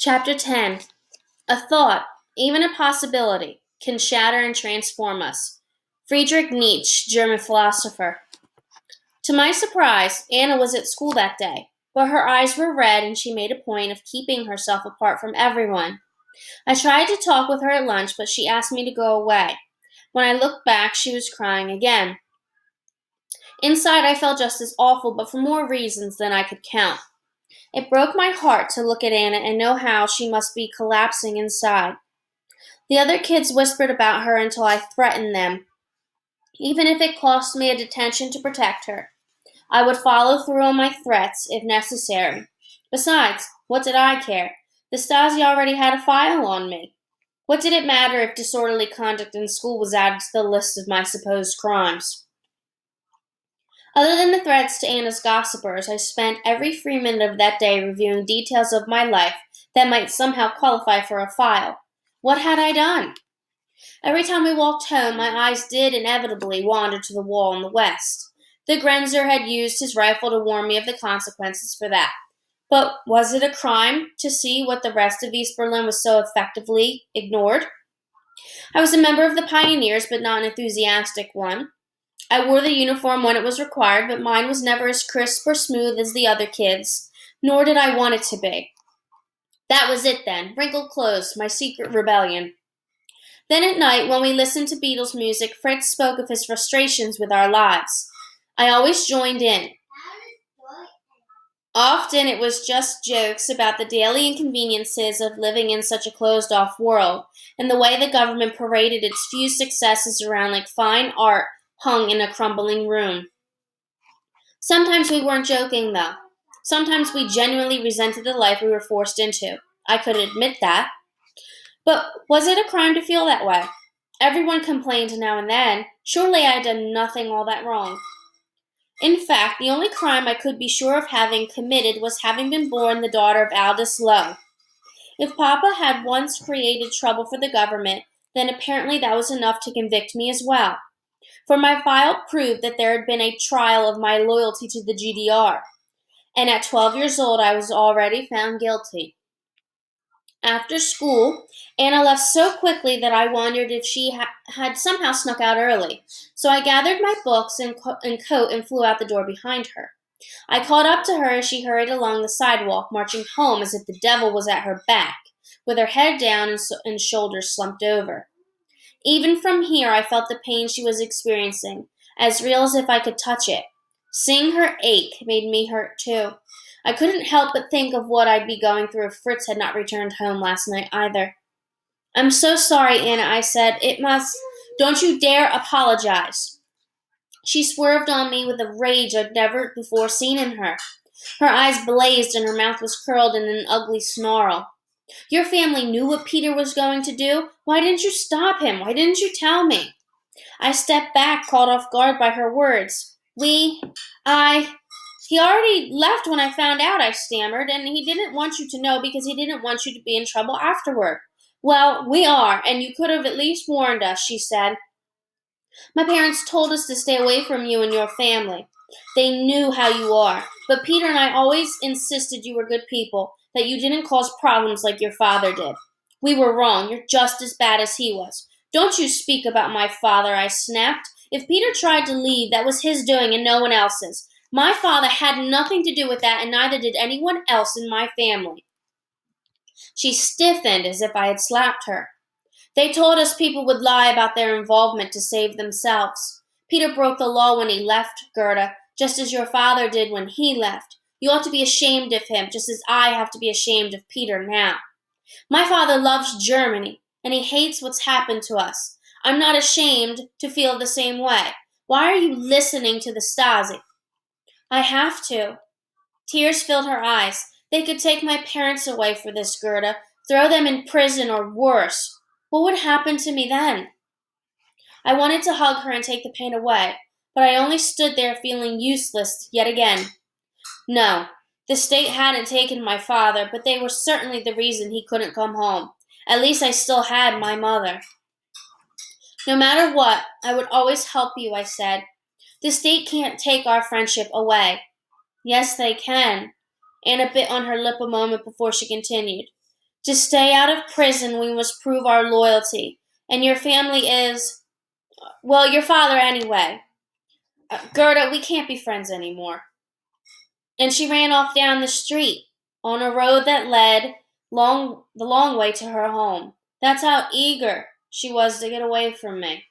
Chapter 10. A thought, even a possibility, can shatter and transform us. Friedrich Nietzsche, German philosopher. To my surprise, Anna was at school that day, but her eyes were red and she made a point of keeping herself apart from everyone. I tried to talk with her at lunch, but she asked me to go away. When I looked back, she was crying again. Inside, I felt just as awful, but for more reasons than I could count. It broke my heart to look at Anna and know how she must be collapsing inside. The other kids whispered about her until I threatened them. Even if it cost me a detention to protect her, I would follow through on my threats if necessary. Besides, what did I care? The Stasi already had a file on me. What did it matter if disorderly conduct in school was added to the list of my supposed crimes? Other than the threats to Anna's gossipers, I spent every free minute of that day reviewing details of my life that might somehow qualify for a file. What had I done? Every time we walked home, my eyes did inevitably wander to the wall in the west. The Grenzer had used his rifle to warn me of the consequences for that. But was it a crime to see what the rest of East Berlin was so effectively ignored? I was a member of the Pioneers, but not an enthusiastic one. I wore the uniform when it was required, but mine was never as crisp or smooth as the other kids', nor did I want it to be. That was it then, wrinkled clothes, my secret rebellion. Then at night, when we listened to Beatles music, Fritz spoke of his frustrations with our lives. I always joined in. Often it was just jokes about the daily inconveniences of living in such a closed-off world, and the way the government paraded its few successes around like fine art hung in a crumbling room. Sometimes we weren't joking, though. Sometimes we genuinely resented the life we were forced into. I could admit that. But was it a crime to feel that way? Everyone complained now and then. Surely I had done nothing all that wrong. In fact, the only crime I could be sure of having committed was having been born the daughter of Aldous Lowe. If Papa had once created trouble for the government, then apparently that was enough to convict me as well. For my file proved that there had been a trial of my loyalty to the GDR, and at 12 years old I was already found guilty. After school, Anna left so quickly that I wondered if she had somehow snuck out early, so I gathered my books and coat and flew out the door behind her. I called up to her as she hurried along the sidewalk, marching home as if the devil was at her back, with her head down and shoulders slumped over. Even from here, I felt the pain she was experiencing, as real as if I could touch it. Seeing her ache made me hurt too. I couldn't help but think of what I'd be going through if Fritz had not returned home last night either. "I'm so sorry, Anna," I said. Don't you dare apologize." She swerved on me with a rage I'd never before seen in her. Her eyes blazed and her mouth was curled in an ugly snarl. "Your family knew what Peter was going to do. Why didn't you stop him? Why didn't you tell me?" I stepped back, caught off guard by her words. He already left when I found out," I stammered, "and he didn't want you to know because he didn't want you to be in trouble afterward." "Well, we are, and you could have at least warned us," she said. "My parents told us to stay away from you and your family. They knew how you are. But Peter and I always insisted you were good people, that you didn't cause problems like your father did. We were wrong. You're just as bad as he was." "Don't you speak about my father," I snapped. "If Peter tried to leave, that was his doing and no one else's. My father had nothing to do with that, and neither did anyone else in my family." She stiffened as if I had slapped her. "They told us people would lie about their involvement to save themselves. Peter broke the law when he left, Gerda, just as your father did when he left. You ought to be ashamed of him, just as I have to be ashamed of Peter now. My father loves Germany, and he hates what's happened to us. I'm not ashamed to feel the same way. Why are you listening to the Stasi?" "I have to." Tears filled her eyes. "They could take my parents away for this, Gerda, throw them in prison or worse. What would happen to me then?" I wanted to hug her and take the pain away, but I only stood there feeling useless yet again. No, the state hadn't taken my father, but they were certainly the reason he couldn't come home. At least I still had my mother. "No matter what, I would always help you," I said. "The state can't take our friendship away." "Yes, they can." Anna bit on her lip a moment before she continued. To stay out of prison, we must prove our loyalty. And your family is, well, your father anyway. Gerda, we can't be friends anymore. And she ran off down the street on a road that led the long way to her home. That's how eager she was to get away from me.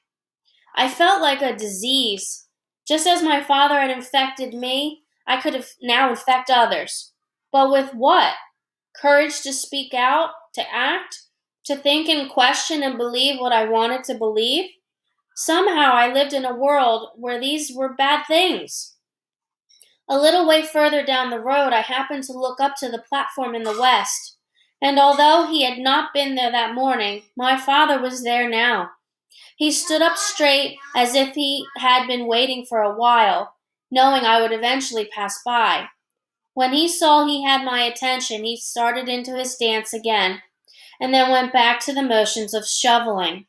I felt like a disease. Just as my father had infected me, I could have now infect others. But with what? Courage to speak out, to act, to think and question and believe what I wanted to believe? Somehow I lived in a world where these were bad things. A little way further down the road, I happened to look up to the platform in the west, and although he had not been there that morning, my father was there now. He stood up straight as if he had been waiting for a while, knowing I would eventually pass by. When he saw he had my attention, he started into his dance again, and then went back to the motions of shoveling.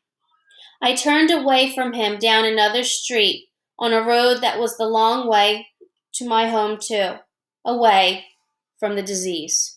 I turned away from him down another street, on a road that was the long way to my home, too, away from the disease.